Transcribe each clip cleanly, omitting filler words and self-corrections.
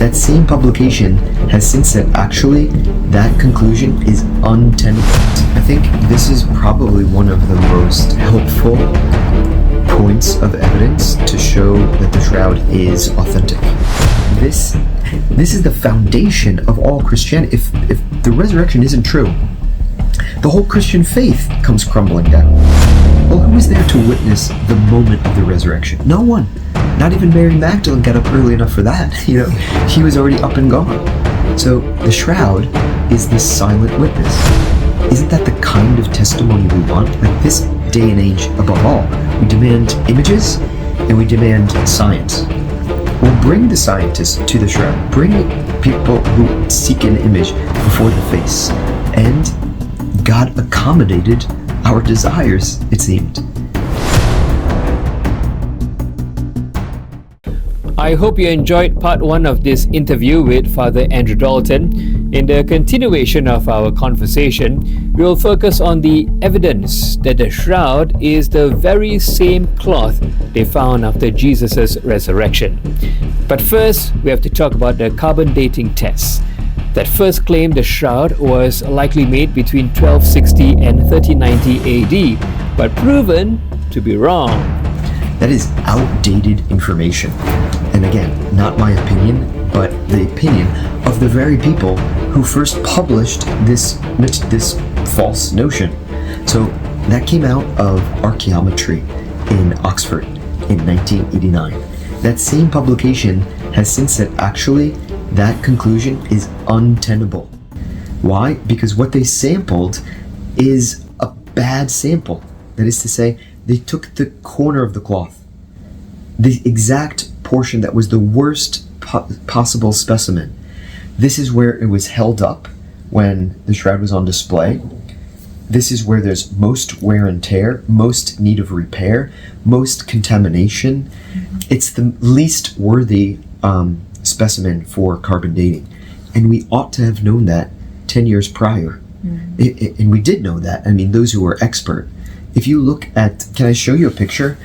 That same publication has since said, actually, that conclusion is untenable. I think this is probably one of the most helpful points of evidence to show that the shroud is authentic. This is the foundation of all Christianity. If the resurrection isn't true, the whole Christian faith comes crumbling down. Well, who was there to witness the moment of the resurrection? No one. Not even Mary Magdalene got up early enough for that. He was already up and gone. So the shroud is this silent witness. Isn't that the kind of testimony we want? Like this day and age, above all, we demand images and we demand science. Well, bring the scientists to the shroud. Bring people who seek an image before the face. And God accommodated our desires, it seemed. I hope you enjoyed part 1 of this interview with Fr Andrew Dalton. In the continuation of our conversation, we will focus on the evidence that the shroud is the very same cloth they found after Jesus' resurrection. But first, we have to talk about the carbon dating test that first claimed the shroud was likely made between 1260 and 1390 AD, but proven to be wrong. That is outdated information. And again, not my opinion, but the opinion of the very people who first published this false notion. So that came out of archaeometry in Oxford in 1989. That same publication has since said, actually, that conclusion is untenable. Why? Because what they sampled is a bad sample. That is to say, they took the corner of the cloth, the exact portion that was the worst possible specimen. This is where it was held up when the shroud was on display. This is where there's most wear and tear, most need of repair, most contamination. It's the least worthy specimen for carbon dating. And we ought to have known that 10 years prior. And we did know that. I mean, those who were expert. If you look at, can I show you a picture?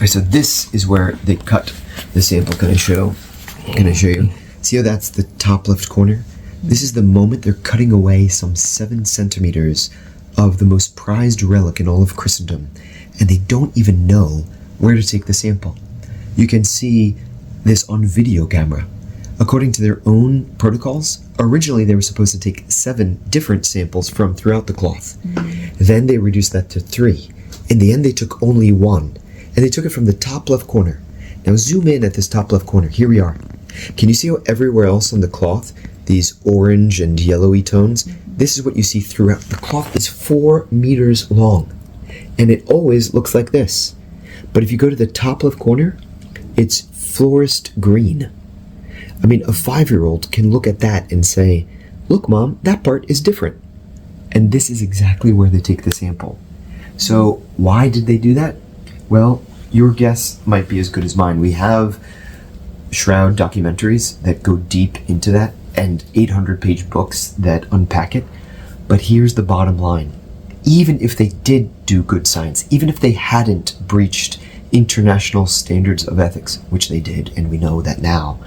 So this is where they cut the sample. Can I show you? See how that's the top left corner? This is the moment they're cutting away some 7 centimeters of the most prized relic in all of Christendom, and they don't even know where to take the sample. You can see this on video camera. According to their own protocols, originally they were supposed to take 7 different samples from throughout the cloth. Then they reduced that to 3. In the end, they took only 1, and they took it from the top left corner. Now zoom in at this top left corner. Here we are. Can you see how everywhere else on the cloth, these orange and yellowy tones, this is what you see throughout. The cloth is 4 meters long, and it always looks like this. But if you go to the top left corner, it's florist green. I mean, a 5-year-old can look at that and say, look, Mom, that part is different. And this is exactly where they take the sample. So why did they do that? Well, your guess might be as good as mine. We have shroud documentaries that go deep into that and 800-page books that unpack it. But here's the bottom line. Even if they did do good science, even if they hadn't breached international standards of ethics, which they did, and we know that now,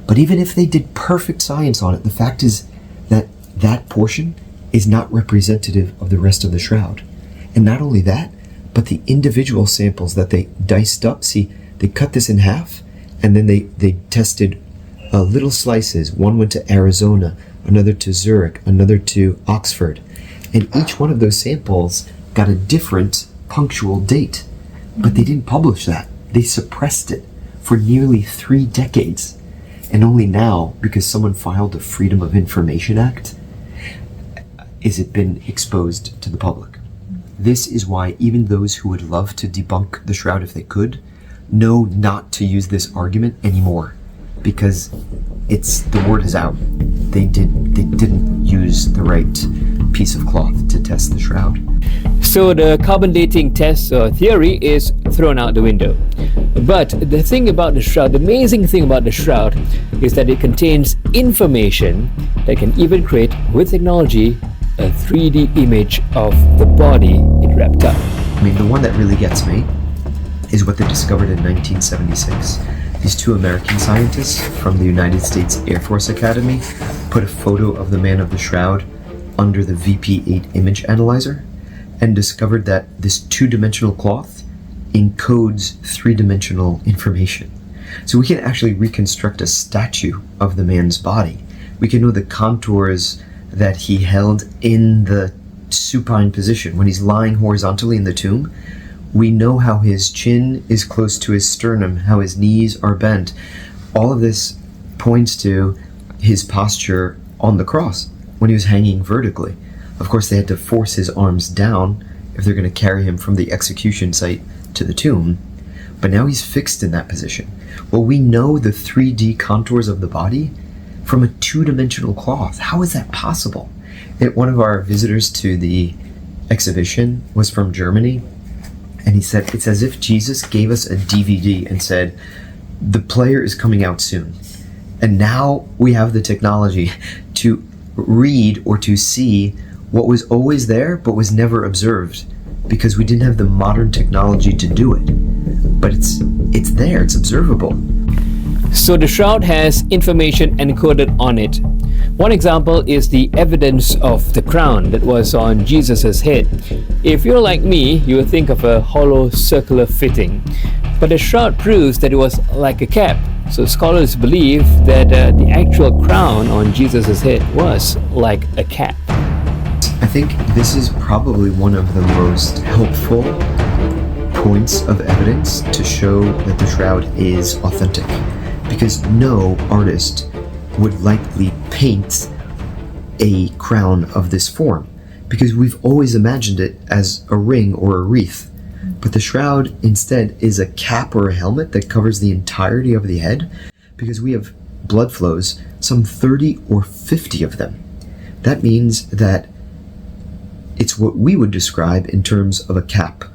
but even if they did perfect science on it, the fact is that that portion is not representative of the rest of the shroud. And not only that, but the individual samples that they diced up, see, they cut this in half, and then they tested little slices. One went to Arizona, another to Zurich, another to Oxford. And each one of those samples got a different punctual date. But they didn't publish that. They suppressed it for nearly 3 decades. And only now, because someone filed a Freedom of Information Act, is it been exposed to the public. This is why even those who would love to debunk the shroud if they could, know not to use this argument anymore. Because the word is out. They didn't use the right piece of cloth to test the shroud. So the carbon dating test or theory is thrown out the window. But the thing about the shroud, the amazing thing about the shroud, is that it contains information that can even create, with technology, a 3D image of the body it wrapped up. I mean, the one that really gets me is what they discovered in 1976. these two American scientists from the United States Air Force Academy put a photo of the man of the shroud under the VP8 image analyzer and discovered that this two-dimensional cloth encodes three-dimensional information. So we can actually reconstruct a statue of the man's body. We can know the contours that he held in the supine position. When he's lying horizontally in the tomb, we know how his chin is close to his sternum, how his knees are bent. All of this points to his posture on the cross when he was hanging vertically. Of course, they had to force his arms down if they're going to carry him from the execution site to the tomb. But now he's fixed in that position. Well, we know the 3D contours of the body from a two-dimensional cloth. How is that possible? One of our visitors to the exhibition was from Germany, and he said, it's as if Jesus gave us a DVD and said, the player is coming out soon. And now we have the technology to read or to see what was always there but was never observed because we didn't have the modern technology to do it. But it's there, it's observable. So the shroud has information encoded on it. One example is the evidence of the crown that was on Jesus' head. If you're like me, you would think of a hollow circular fitting. But the shroud proves that it was like a cap. So scholars believe that the actual crown on Jesus' head was like a cap. I think this is probably one of the most helpful points of evidence to show that the shroud is authentic, because no artist would likely paint a crown of this form, because we've always imagined it as a ring or a wreath. But the shroud instead is a cap or a helmet that covers the entirety of the head, because we have blood flows, some 30 or 50 of them. That means that it's what we would describe in terms of a cap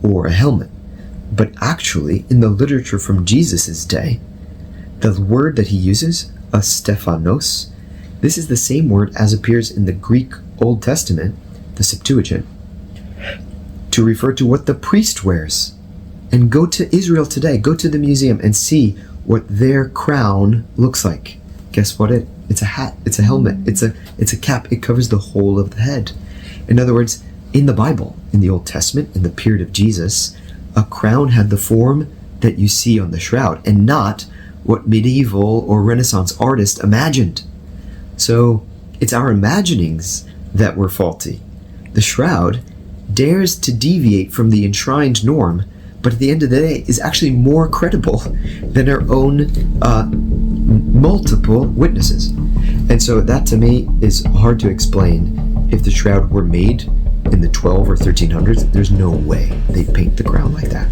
or a helmet. But actually, in the literature from Jesus' day, the word that he uses, a Stephanos, this is the same word as appears in the Greek Old Testament, the Septuagint, to refer to what the priest wears. And go to Israel today, go to the museum and see what their crown looks like. Guess what it's a hat, it's a helmet, it's a cap, it covers the whole of the head. In other words, in the Bible, in the Old Testament, in the period of Jesus, a crown had the form that you see on the shroud, and not what medieval or Renaissance artists imagined. So it's our imaginings that were faulty. The shroud dares to deviate from the enshrined norm, but at the end of the day is actually more credible than our own multiple witnesses. And so that to me is hard to explain. If the shroud were made in the 12 or 1300s, there's no way they'd paint the crown like that.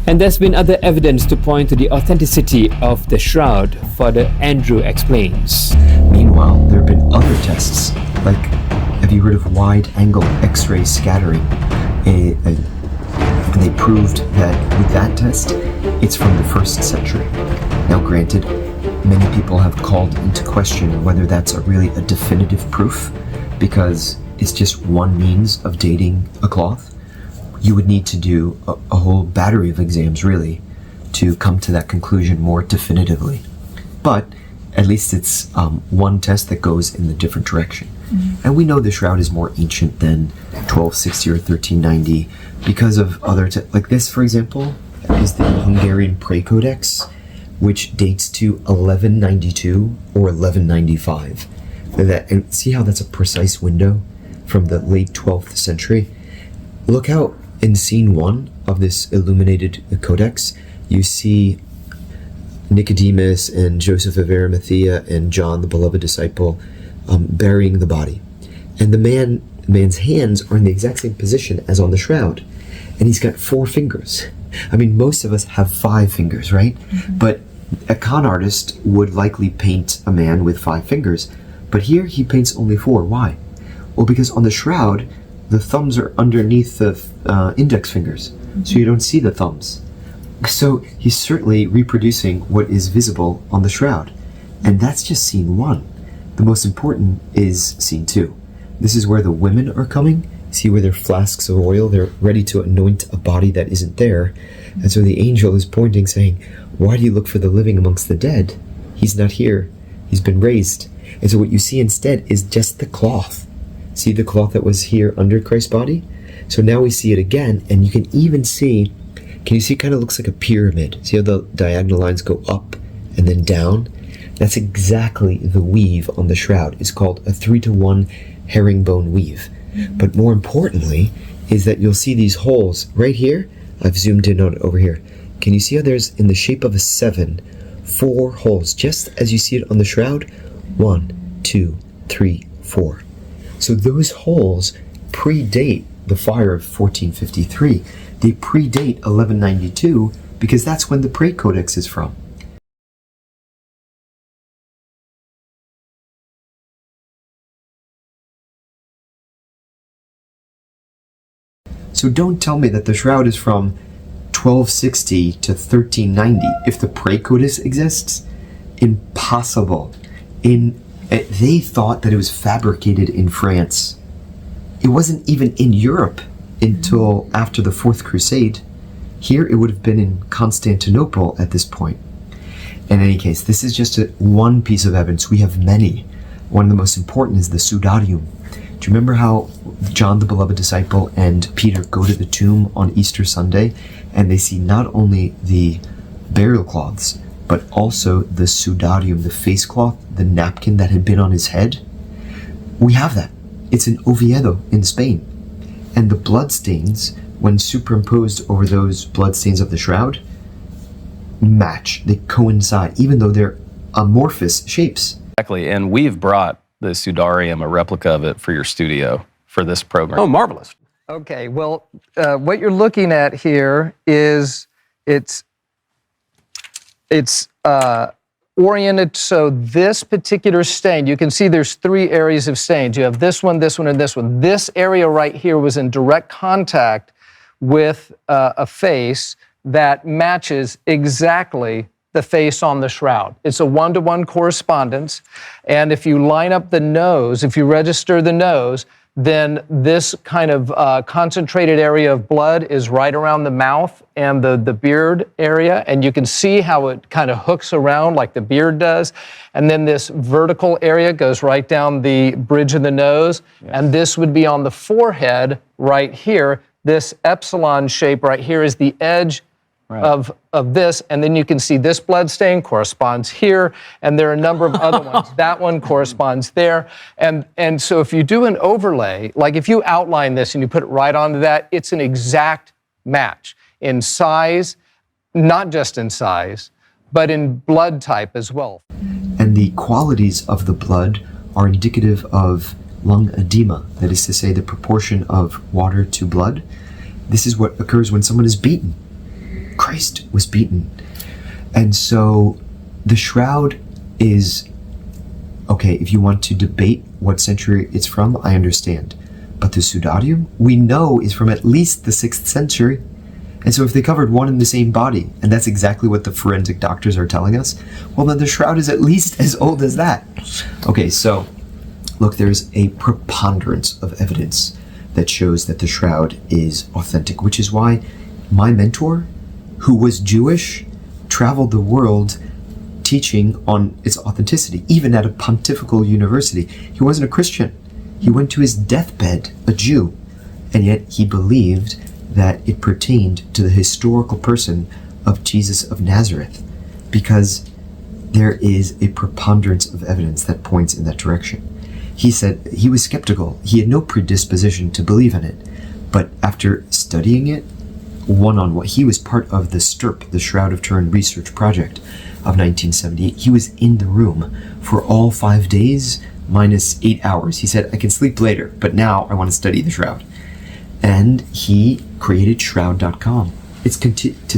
And there's been other evidence to point to the authenticity of the shroud, Fr Andrew explains. Meanwhile, there have been other tests, like, have you heard of wide-angle X-ray scattering? And they proved that with that test, it's from the 1st century. Now granted, many people have called into question whether that's really a definitive proof, because it's just one means of dating a cloth. You would need to do a whole battery of exams, really, to come to that conclusion more definitively. But at least it's one test that goes in the different direction. And we know the shroud is more ancient than 1260 or 1390 because of other like this, for example, is the Hungarian Prey Codex, which dates to 1192 or 1195. And see how that's a precise window from the late 12th century? Look how in scene 1 of this illuminated codex, you see Nicodemus and Joseph of Arimathea and John, the beloved disciple, burying the body. And the man's hands are in the exact same position as on the shroud. And he's got 4 fingers. I mean, most of us have 5 fingers, right? Mm-hmm. But a con artist would likely paint a man with 5 fingers. But here he paints only 4. Why? Well, because on the shroud, the thumbs are underneath the index fingers. Mm-hmm. So you don't see the thumbs. So he's certainly reproducing what is visible on the shroud. And that's just scene 1. The most important is scene 2. This is where the women are coming, See where there are flasks of oil? They're ready to anoint a body that isn't there. And so the angel is pointing, saying, why do you look for the living amongst the dead? He's not here. He's been raised. And so what you see instead is just the cloth. See the cloth that was here under Christ's body? So now we see it again, and you can even see, can you see it kind of looks like a pyramid? See how the diagonal lines go up and then down? That's exactly the weave on the shroud. It's called a 3-to-1 herringbone weave. But more importantly is that you'll see these holes right here. I've zoomed in on it over here. Can you see how there's, in the shape of a 7, 4 holes, just as you see it on the shroud? 1, 2, 3, 4. So those holes predate the fire of 1453. They predate 1192 because that's when the Prayer Codex is from. So don't tell me that the shroud is from 1260 to 1390 if the Prayer Codex exists. Impossible. They thought that it was fabricated in France. It wasn't even in Europe until after the Fourth Crusade. Here it would have been in Constantinople at this point. In any case, this is just one piece of evidence. We have many. One of the most important is the Sudarium. Do you remember how John, the beloved disciple, and Peter go to the tomb on Easter Sunday, and they see not only the burial cloths, but also the Sudarium, the face cloth, the napkin that had been on his head? We have that. It's in Oviedo in Spain. And the bloodstains, when superimposed over those bloodstains of the shroud, match. They coincide, even though they're amorphous shapes. Exactly, and we've brought the Sudarium, a replica of it, for your studio for this program. Oh, marvelous. Okay, well, what you're looking at here is it's oriented so this particular stain, you can see there's 3 areas of stains. You have this one, and this one. This area right here was in direct contact with a face that matches exactly the face on the shroud. It's a 1-to-1 correspondence, and if you line up the nose, if you register the nose, then this kind of concentrated area of blood is right around the mouth and the beard area, and you can see how it kind of hooks around like the beard does, and then this vertical area goes right down the bridge of the nose, and this would be on the forehead right here. This epsilon shape right here is the edge of this, and then you can see this blood stain corresponds here, and there are a number of other ones. That one corresponds there, and so if you do an overlay, like if you outline this and you put it right onto that, it's an exact match in size, not just in size, but in blood type as well. And the qualities of the blood are indicative of lung edema, that is to say, the proportion of water to blood. This is what occurs when someone is beaten. Christ was beaten. And so the shroud is, okay, if you want to debate what century it's from, I understand. But the Sudarium, we know, is from at least the 6th century. And so if they covered one in the same body, and that's exactly what the forensic doctors are telling us, well, then the shroud is at least as old as that. Okay, so look, there's a preponderance of evidence that shows that the shroud is authentic, which is why my mentor, who was Jewish, traveled the world teaching on its authenticity, even at a pontifical university. He wasn't a Christian. He went to his deathbed a Jew, and yet he believed that it pertained to the historical person of Jesus of Nazareth, because there is a preponderance of evidence that points in that direction. He said he was skeptical. He had no predisposition to believe in it, but after studying it, one-on-one. He was part of the STURP, the Shroud of Turin Research Project of 1978. He was in the room for all 5 days minus 8 hours. He said, I can sleep later, but now I want to study the shroud. And he created shroud.com. It's to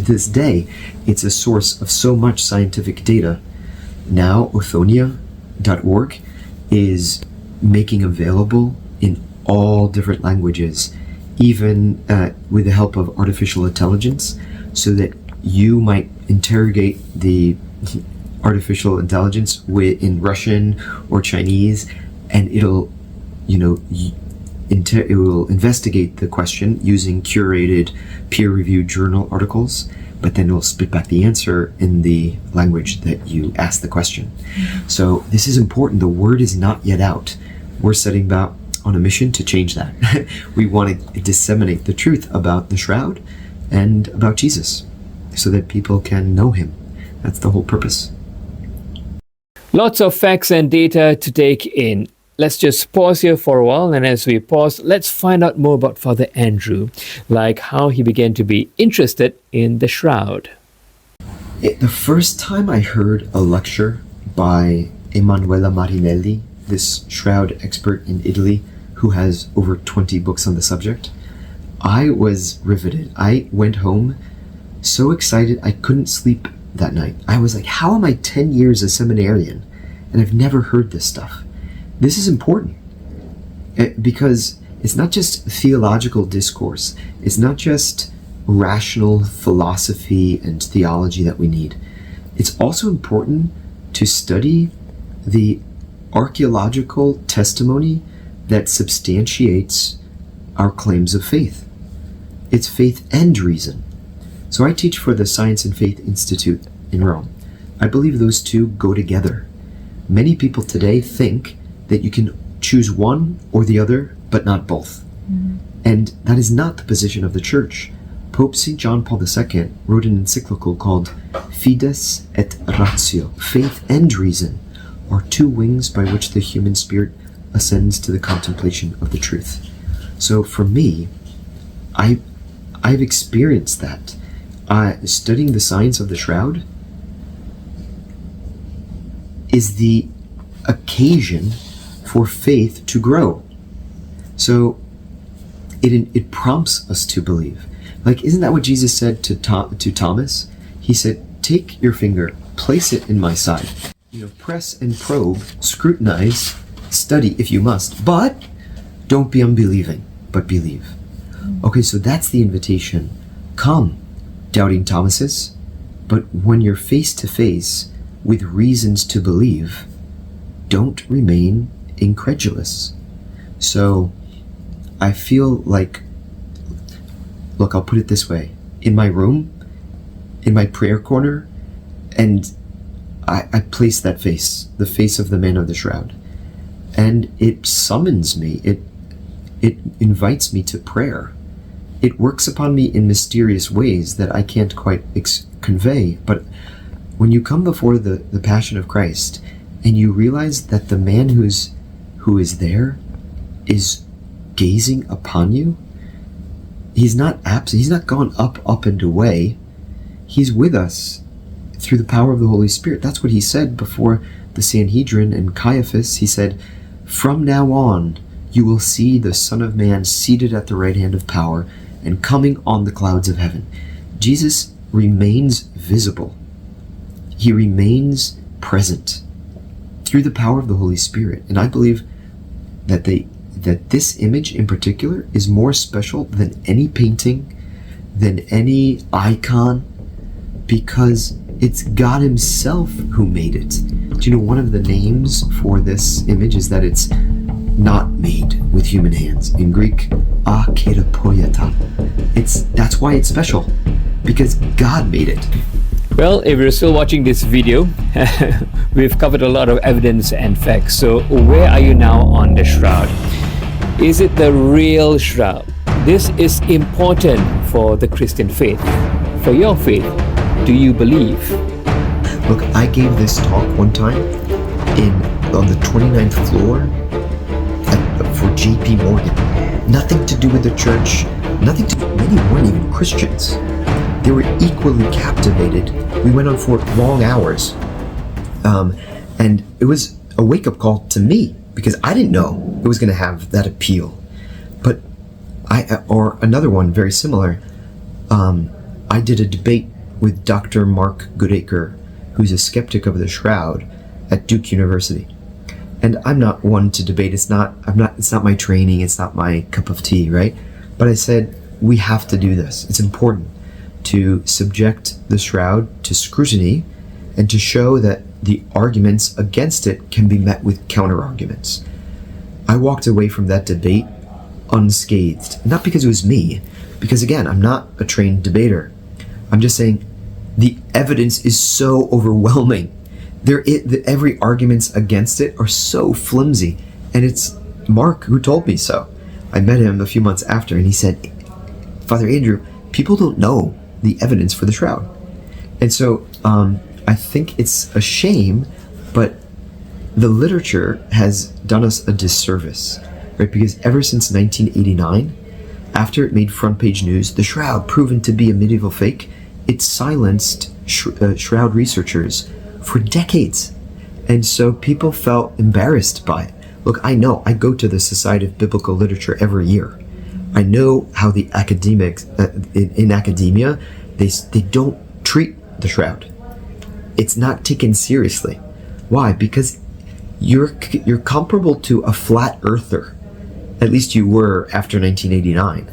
this day, it's a source of so much scientific data. Now, Othonia.org is making available in all different languages, even with the help of artificial intelligence, so that you might interrogate the artificial intelligence in Russian or Chinese, and it'll, it will investigate the question using curated, peer-reviewed journal articles, but then it will spit back the answer in the language that you asked the question. So this is important. The word is not yet out. We're setting about on a mission to change that. We want to disseminate the truth about the shroud and about Jesus so that people can know him. That's the whole purpose. Lots of facts and data to take in. Let's just pause here for a while, and as we pause, let's find out more about Father Andrew, like how he began to be interested in the shroud. The first time I heard a lecture by Emanuela Marinelli, this shroud expert in Italy who has over 20 books on the subject, I was riveted. I went home so excited I couldn't sleep that night. I was like, how am I 10 years a seminarian and I've never heard this stuff? This is important because it's not just theological discourse. It's not just rational philosophy and theology that we need. It's also important to study the archaeological testimony that substantiates our claims of faith. It's faith and reason. So I teach for the Science and Faith Institute in Rome. I believe those two go together. Many people today think that you can choose one or the other, but not both. And that is not the position of the Church. Pope St. John Paul II wrote an encyclical called Fides et Ratio. Faith and reason are two wings by which the human spirit ascends to the contemplation of the truth. So for me, I've experienced that. Studying the science of the shroud is the occasion for faith to grow. So it prompts us to believe. Like, isn't that what Jesus said to Thomas? He said, take your finger, place it in my side. Press and probe, scrutinize, study if you must, but don't be unbelieving, but believe. Okay, so that's the invitation. Come, doubting Thomases, but when you're face to face with reasons to believe, don't remain incredulous. So I feel like, look, I'll put it this way. In my room, in my prayer corner, and I place that face, the face of the man of the shroud. And it summons me. It invites me to prayer. It works upon me in mysterious ways that I can't quite convey. But when you come before the Passion of Christ and you realize that the man who is there is gazing upon you, he's not absent. He's not gone up and away. He's with us through the power of the Holy Spirit. That's what he said before the Sanhedrin and Caiaphas. He said, from now on, you will see the Son of Man seated at the right hand of power and coming on the clouds of heaven. Jesus remains visible. He remains present through the power of the Holy Spirit. And I believe that this image in particular is more special than any painting, than any icon, because it's God himself who made it. Do you know one of the names for this image is that it's not made with human hands. In Greek, 𝐴 That's why it's special, because God made it. Well, if you're still watching this video, we've covered a lot of evidence and facts. So where are you now on the shroud? Is it the real shroud? This is important for the Christian faith. For your faith, do you believe? Look, I gave this talk one time on the 29th floor for JP Morgan. Nothing to do with the church, many weren't even Christians. They were equally captivated. We went on for long hours. And it was a wake-up call to me, because I didn't know it was going to have that appeal. But or another one very similar, I did a debate with Dr. Mark Goodacre, who's a skeptic of the shroud at Duke University. And I'm not one to debate. It's not my training. It's not my cup of tea, right? But I said, we have to do this. It's important to subject the shroud to scrutiny and to show that the arguments against it can be met with counter arguments. I walked away from that debate unscathed. Not because it was me, because again, I'm not a trained debater. I'm just saying the evidence is so overwhelming. Every arguments against it are so flimsy, and it's Mark who told me so. I met him a few months after, and he said, Father Andrew, people don't know the evidence for the shroud. And so I think it's a shame, but the literature has done us a disservice, right? Because ever since 1989, after it made front page news, the shroud proven to be a medieval fake, it silenced shroud researchers for decades. And so people felt embarrassed by it. Look, I know, I go to the Society of Biblical Literature every year. I know how the academics, in academia, they don't treat the shroud. It's not taken seriously. Why? Because you're comparable to a flat earther. At least you were after 1989.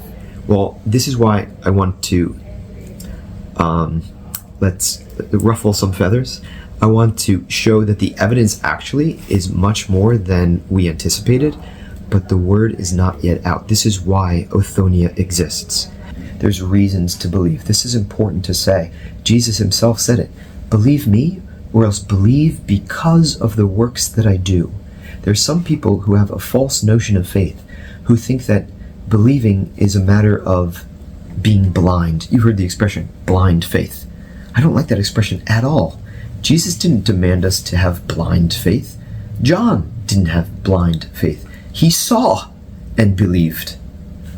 Well, this is why I want to, let's ruffle some feathers. I want to show that the evidence actually is much more than we anticipated, but the word is not yet out. This is why Othonia exists. There's reasons to believe. This is important to say. Jesus himself said it. Believe me, or else believe because of the works that I do. There's some people who have a false notion of faith, who think that believing is a matter of being blind. You've heard the expression, blind faith. I don't like that expression at all. Jesus didn't demand us to have blind faith. John didn't have blind faith. He saw and believed.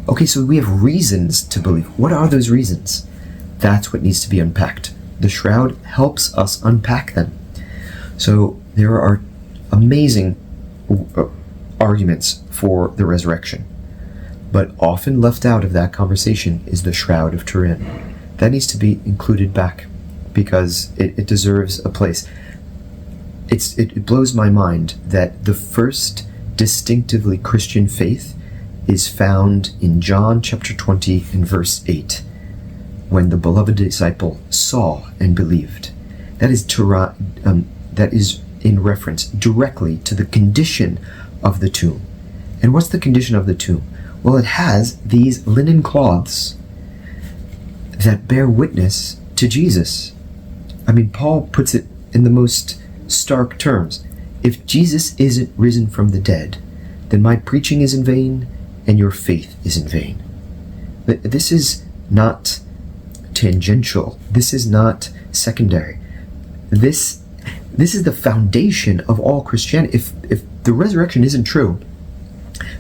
Okay, so we have reasons to believe. What are those reasons? That's what needs to be unpacked. The shroud helps us unpack them. So there are amazing arguments for the resurrection, but often left out of that conversation is the Shroud of Turin. That needs to be included back because it deserves a place. It blows my mind that the first distinctively Christian faith is found in John chapter 20 and verse 8, when the beloved disciple saw and believed. That is in reference directly to the condition of the tomb. And what's the condition of the tomb? Well, it has these linen cloths that bear witness to Jesus. I mean, Paul puts it in the most stark terms. If Jesus isn't risen from the dead, then my preaching is in vain and your faith is in vain. But this is not tangential. This is not secondary. This is the foundation of all Christianity. If the resurrection isn't true,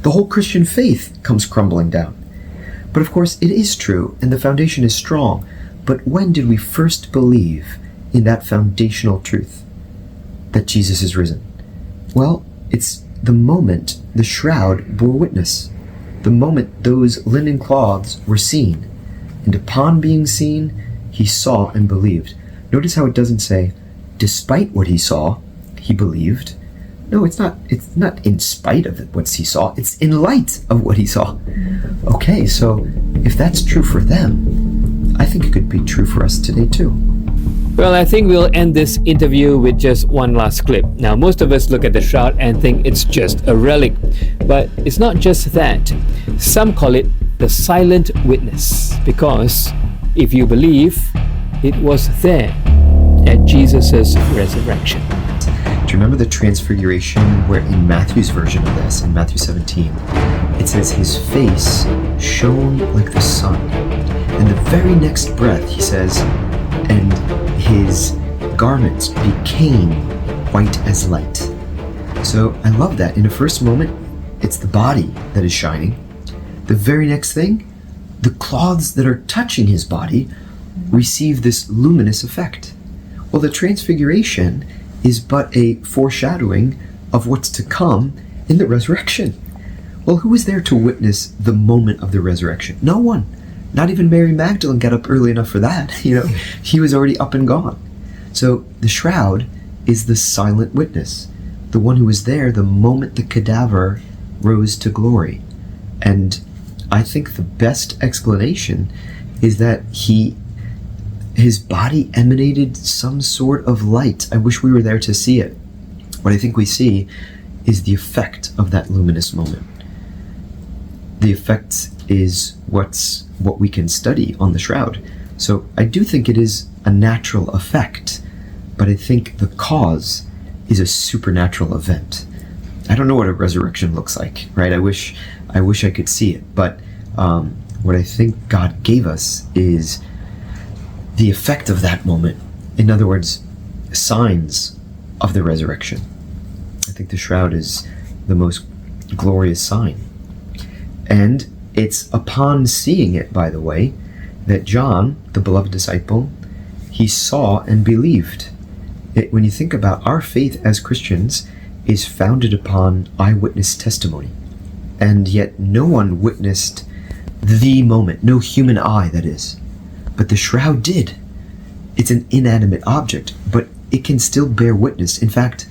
the whole Christian faith comes crumbling down. But of course, it is true, and the foundation is strong. But when did we first believe in that foundational truth, that Jesus is risen? Well, it's the moment the shroud bore witness, the moment those linen cloths were seen. And upon being seen, he saw and believed. Notice how it doesn't say, despite what he saw, he believed. No, it's not in spite of what he saw. It's in light of what he saw. Okay, so if that's true for them, I think it could be true for us today too. Well, I think we'll end this interview with just one last clip. Now, most of us look at the shroud and think it's just a relic, but it's not just that. Some call it the silent witness, because if you believe, it was there at Jesus' resurrection. Do you remember the transfiguration where in Matthew's version of this, in Matthew 17, it says his face shone like the sun. And the very next breath he says, and his garments became white as light. So I love that. In the first moment, it's the body that is shining. The very next thing, the cloths that are touching his body receive this luminous effect. Well, the transfiguration is but a foreshadowing of what's to come in the resurrection. Well, who was there to witness the moment of the resurrection? No one. Not even Mary Magdalene got up early enough for that. He was already up and gone. So the shroud is the silent witness, the one who was there the moment the cadaver rose to glory. And I think the best explanation is that his body emanated some sort of light. I wish we were there to see it. What I think we see is the effect of that luminous moment. the effects is what we can study on the shroud. So I do think it is a natural effect, but I think the cause is a supernatural event. I don't know what a resurrection looks like, right? I wish I could see it, but what I think God gave us is the effect of that moment. In other words, signs of the resurrection. I think the shroud is the most glorious sign. And it's upon seeing it, by the way, that John, the beloved disciple, he saw and believed. When you think about our faith as Christians is founded upon eyewitness testimony. And yet no one witnessed the moment, no human eye, that is. But the shroud did. It's an inanimate object, but it can still bear witness. In fact,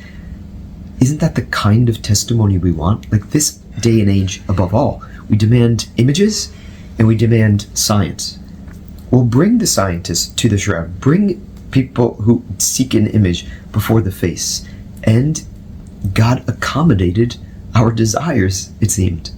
isn't that the kind of testimony we want? Like this day and age, above all, we demand images and we demand science. Well, bring the scientists to the shroud. Bring people who seek an image before the face. And God accommodated our desires, it seemed.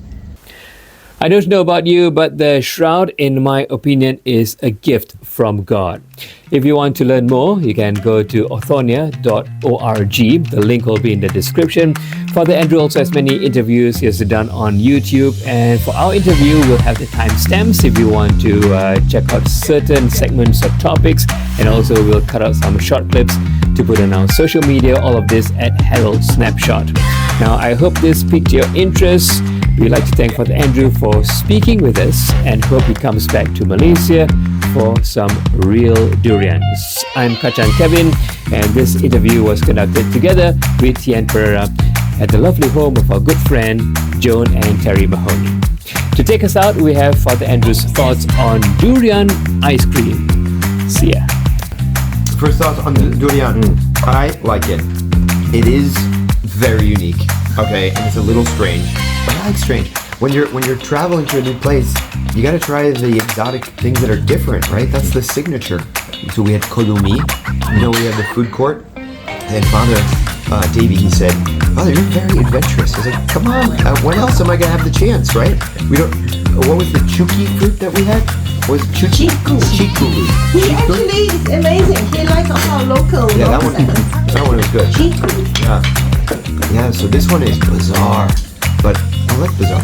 I don't know about you, but the shroud, in my opinion, is a gift from God. If you want to learn more, you can go to orthonia.org. The link will be in the description. Father Andrew also has many interviews he has done on YouTube, and for our interview, we'll have the timestamps if you want to check out certain segments of topics, and also we'll cut out some short clips to put on our social media, all of this at Herald Snapshot. Now, I hope this piqued your interest. We'd like to thank Father Andrew for speaking with us and hope he comes back to Malaysia for some real durians. I'm Kacang Kevin, and this interview was conducted together with Tianne Pereira at the lovely home of our good friend Joan and Terry Mahoney. To take us out, we have Father Andrew's thoughts on durian ice cream. See ya. First thoughts on the durian. I like it. It is very unique, okay, and it's a little strange. But I like strange. When you're traveling to a new place, you gotta try the exotic things that are different, right? That's the signature. So we had kolumi, we had the food court, and Father Davey, he said, "Father, you're very adventurous." I was like, "Come on, when else am I gonna have the chance, right?" We don't. What was the chuki fruit that we had? Was it chuki? Chiku. He actually is amazing. He likes our local. Yeah, that one was good. Chiku. Yeah. So this one is bizarre, but I like bizarre.